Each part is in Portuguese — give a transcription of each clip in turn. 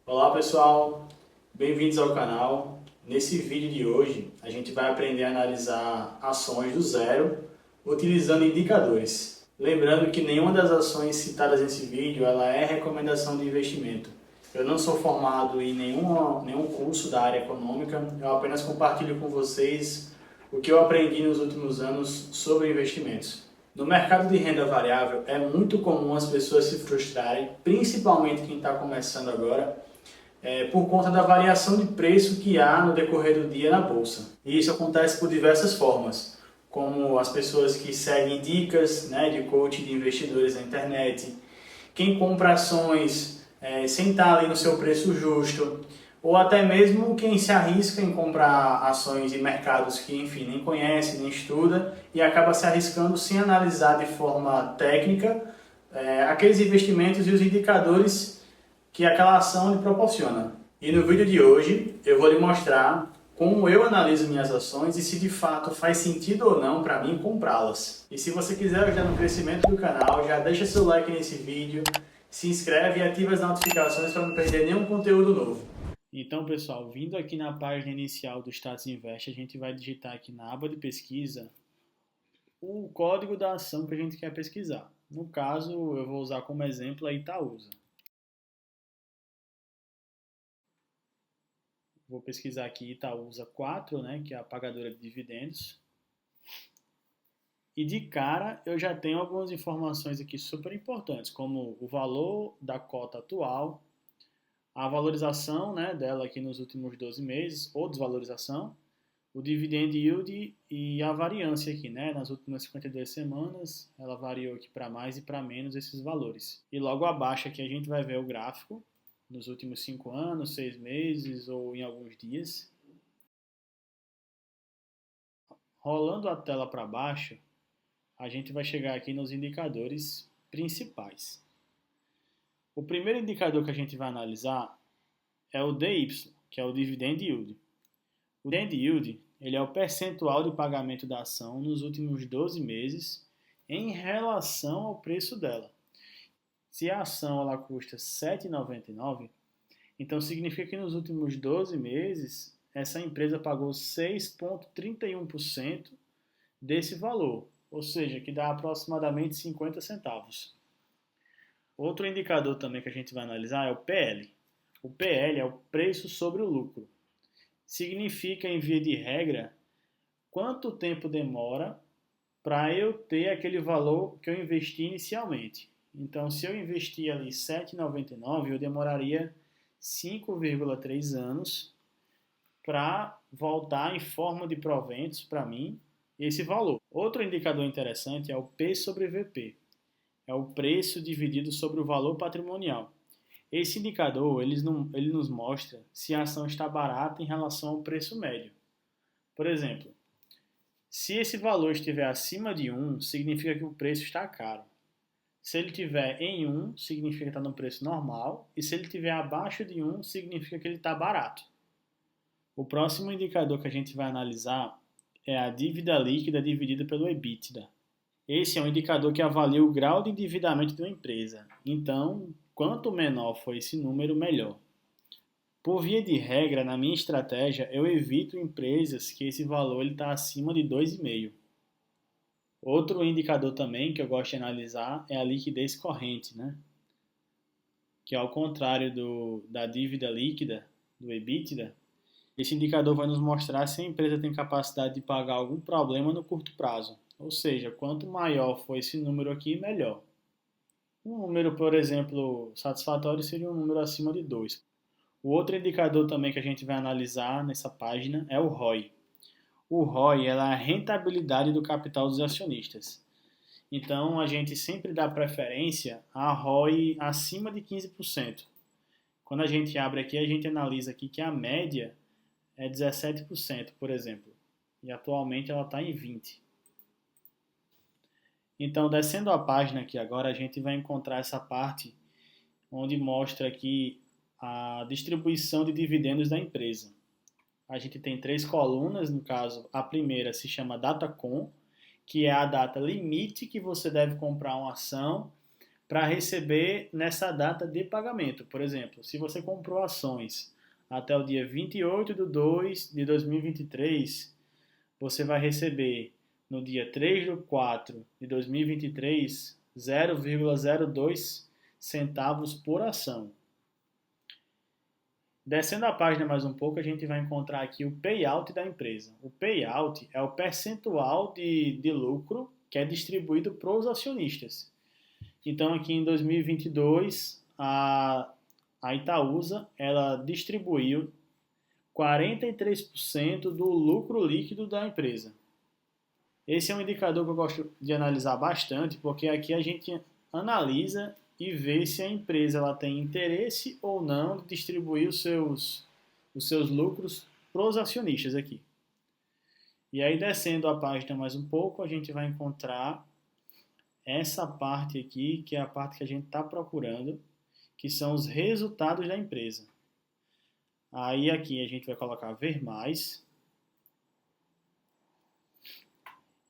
Olá pessoal, bem-vindos ao canal. Nesse vídeo de hoje a gente vai aprender a analisar ações do zero utilizando indicadores. Lembrando que nenhuma das ações citadas nesse vídeo ela é recomendação de investimento. Eu não sou formado em nenhum curso da área econômica, eu apenas compartilho com vocês o que eu aprendi nos últimos anos sobre investimentos. No mercado de renda variável é muito comum as pessoas se frustrarem, principalmente quem está começando agora, por conta da variação de preço que há no decorrer do dia na bolsa. E isso acontece por diversas formas, como as pessoas que seguem dicas, de coach de investidores na internet, quem compra ações sem estar ali no seu preço justo, ou até mesmo quem se arrisca em comprar ações em mercados que, enfim, nem conhece, nem estuda e acaba se arriscando sem analisar de forma técnica aqueles investimentos e os indicadores que aquela ação lhe proporciona. E no vídeo de hoje eu vou lhe mostrar como eu analiso minhas ações e se de fato faz sentido ou não para mim comprá-las. E se você quiser ajudar no crescimento do canal, já deixa seu like nesse vídeo, se inscreve e ativa as notificações para não perder nenhum conteúdo novo. Então, pessoal, vindo aqui na página inicial do Status Invest, a gente vai digitar aqui na aba de pesquisa o código da ação que a gente quer pesquisar. No caso, eu vou usar como exemplo a Itaúsa. Vou pesquisar aqui Itaúsa 4, que é a pagadora de dividendos. E de cara eu já tenho algumas informações aqui super importantes, como o valor da cota atual, a valorização dela aqui nos últimos 12 meses, ou desvalorização, o dividend yield e a variância aqui, nas últimas 52 semanas, ela variou aqui para mais e para menos esses valores. E logo abaixo aqui a gente vai ver o gráfico nos últimos 5 anos, 6 meses ou em alguns dias. Rolando a tela para baixo, a gente vai chegar aqui nos indicadores principais. O primeiro indicador que a gente vai analisar é o DY, que é o Dividend Yield. O Dividend Yield ele é o percentual de pagamento da ação nos últimos 12 meses em relação ao preço dela. Se a ação ela custa R$ 7,99, então significa que nos últimos 12 meses essa empresa pagou 6,31% desse valor, ou seja, que dá aproximadamente 50 centavos. Outro indicador também que a gente vai analisar é o PL. O PL é o preço sobre o lucro. Significa, em via de regra, quanto tempo demora para eu ter aquele valor que eu investi inicialmente. Então, se eu investir ali R$ 7,99, eu demoraria 5,3 anos para voltar em forma de proventos para mim esse valor. Outro indicador interessante é o P sobre VP. É o preço dividido sobre o valor patrimonial. Esse indicador ele nos mostra se a ação está barata em relação ao preço médio. Por exemplo, se esse valor estiver acima de 1, significa que o preço está caro. Se ele estiver em 1, significa que está no preço normal. E se ele estiver abaixo de 1, significa que ele está barato. O próximo indicador que a gente vai analisar é a dívida líquida dividida pelo EBITDA. Esse é um indicador que avalia o grau de endividamento de uma empresa. Então, quanto menor for esse número, melhor. Por via de regra, na minha estratégia, eu evito empresas que esse valor está acima de 2,5. Outro indicador também que eu gosto de analisar é a liquidez corrente, que ao contrário da dívida líquida, do EBITDA, esse indicador vai nos mostrar se a empresa tem capacidade de pagar algum problema no curto prazo. Ou seja, quanto maior for esse número aqui, melhor. Um número, por exemplo, satisfatório seria um número acima de 2. O outro indicador também que a gente vai analisar nessa página é o ROI. O ROI é a rentabilidade do capital dos acionistas. Então, a gente sempre dá preferência a ROI acima de 15%. Quando a gente abre aqui, a gente analisa aqui que a média é 17%, por exemplo. E atualmente ela está em 20%. Então, descendo a página aqui agora, a gente vai encontrar essa parte onde mostra aqui a distribuição de dividendos da empresa. A gente tem 3 colunas, no caso, a primeira se chama DataCom, que é a data limite que você deve comprar uma ação para receber nessa data de pagamento. Por exemplo, se você comprou ações até o dia 28/2/2023, você vai receber no dia 3/4/2023 0,02 centavos por ação. Descendo a página mais um pouco, a gente vai encontrar aqui o payout da empresa. O payout é o percentual de lucro que é distribuído para os acionistas. Então, aqui em 2022, a Itaúsa ela distribuiu 43% do lucro líquido da empresa. Esse é um indicador que eu gosto de analisar bastante, porque aqui a gente analisa e vê se a empresa ela tem interesse ou não de distribuir os seus lucros para os acionistas aqui. E aí, descendo a página mais um pouco, a gente vai encontrar essa parte aqui, que é a parte que a gente está procurando, que são os resultados da empresa. Aí aqui a gente vai colocar ver mais.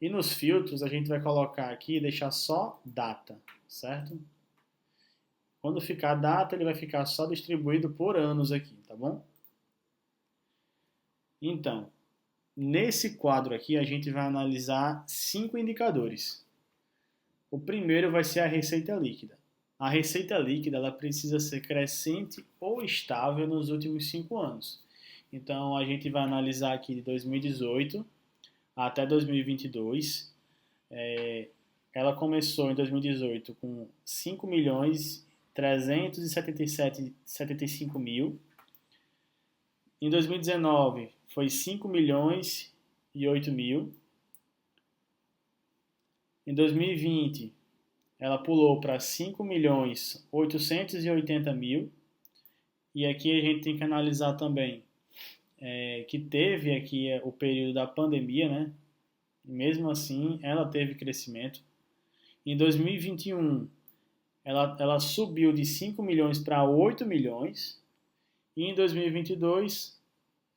E nos filtros a gente vai colocar aqui e deixar só data, certo? Quando ficar data, ele vai ficar só distribuído por anos aqui, tá bom? Então, nesse quadro aqui a gente vai analisar 5 indicadores. O primeiro vai ser a receita líquida. A receita líquida ela precisa ser crescente ou estável nos últimos 5 anos. Então, a gente vai analisar aqui de 2018 até 2022. Ela começou em 2018 com 5.375.000. Em 2019 foi 5.008.000. Em 2020 ela pulou para 5.880.000. E aqui a gente tem que analisar também que teve aqui o período da pandemia, né? Mesmo assim, ela teve crescimento. Em 2021, ela subiu de 5 milhões para 8 milhões. E em 2022,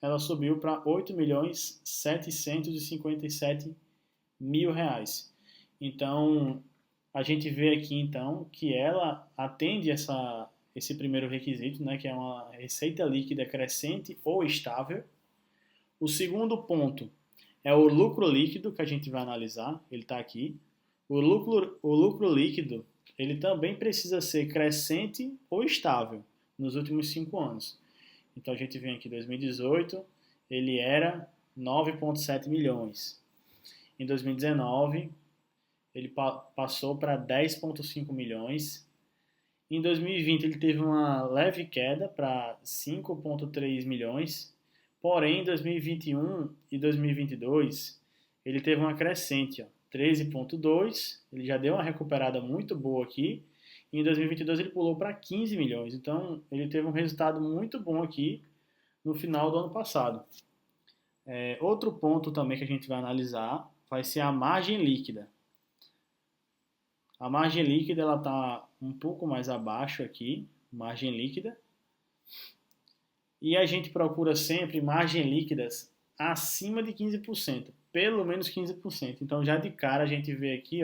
ela subiu para 8.757.000 reais. Então, a gente vê aqui, então, que ela atende esse primeiro requisito, né, que é uma receita líquida crescente ou estável. O segundo ponto é o lucro líquido, que a gente vai analisar, ele está aqui. O lucro líquido, ele também precisa ser crescente ou estável nos últimos 5 anos. Então a gente vem aqui em 2018, ele era 9,7 milhões. Em 2019, ele passou para 10,5 milhões. Em 2020, ele teve uma leve queda para 5,3 milhões. Porém, em 2021 e 2022, ele teve uma crescente, 13,2. Ele já deu uma recuperada muito boa aqui. E em 2022 ele pulou para 15 milhões. Então, ele teve um resultado muito bom aqui no final do ano passado. Outro ponto também que a gente vai analisar vai ser a margem líquida. A margem líquida ela está um pouco mais abaixo aqui, margem líquida. E a gente procura sempre margens líquidas acima de 15%, pelo menos 15%. Então já de cara a gente vê aqui,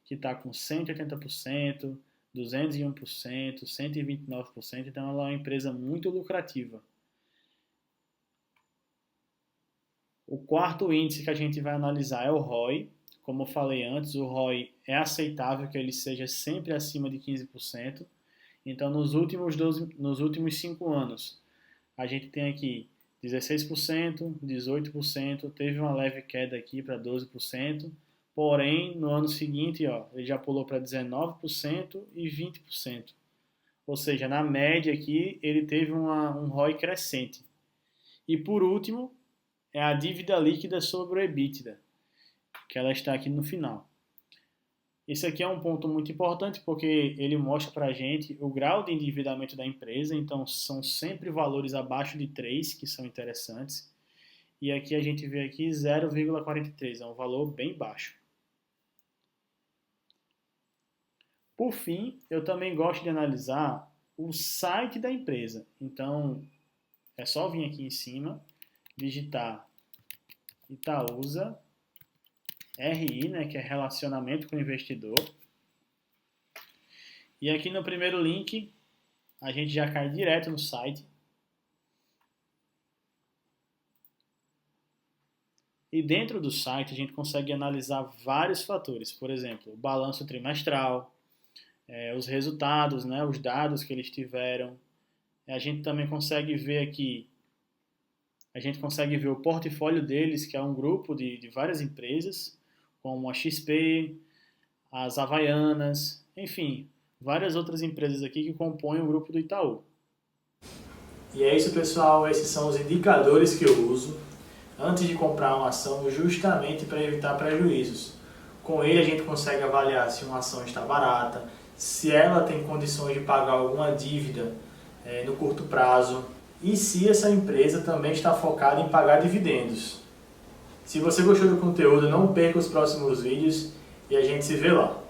que está com 180%, 201%, 129%, então ela é uma empresa muito lucrativa. O quarto índice que a gente vai analisar é o ROI. Como eu falei antes, o ROI é aceitável que ele seja sempre acima de 15%. Então, nos últimos 5 anos, a gente tem aqui 16%, 18%, teve uma leve queda aqui para 12%, porém, no ano seguinte, ele já pulou para 19% e 20%. Ou seja, na média aqui, ele teve um ROI crescente. E por último, é a dívida líquida sobre o EBITDA, que ela está aqui no final. Esse aqui é um ponto muito importante porque ele mostra para a gente o grau de endividamento da empresa, então são sempre valores abaixo de 3 que são interessantes. E aqui a gente vê aqui 0,43, é um valor bem baixo. Por fim, eu também gosto de analisar o site da empresa. Então, é só vir aqui em cima, digitar Itaúsa RI, né, que é relacionamento com o investidor. E aqui no primeiro link, a gente já cai direto no site. E dentro do site a gente consegue analisar vários fatores, por exemplo, o balanço trimestral, os resultados, né, os dados que eles tiveram. A gente também consegue ver aqui, a gente consegue ver o portfólio deles, que é um grupo de várias empresas, como a XP, as Havaianas, enfim, várias outras empresas aqui que compõem o grupo do Itaú. E é isso, pessoal, esses são os indicadores que eu uso antes de comprar uma ação, justamente para evitar prejuízos. Com ele a gente consegue avaliar se uma ação está barata, se ela tem condições de pagar alguma dívida no curto prazo e se essa empresa também está focada em pagar dividendos. Se você gostou do conteúdo, não perca os próximos vídeos e a gente se vê lá.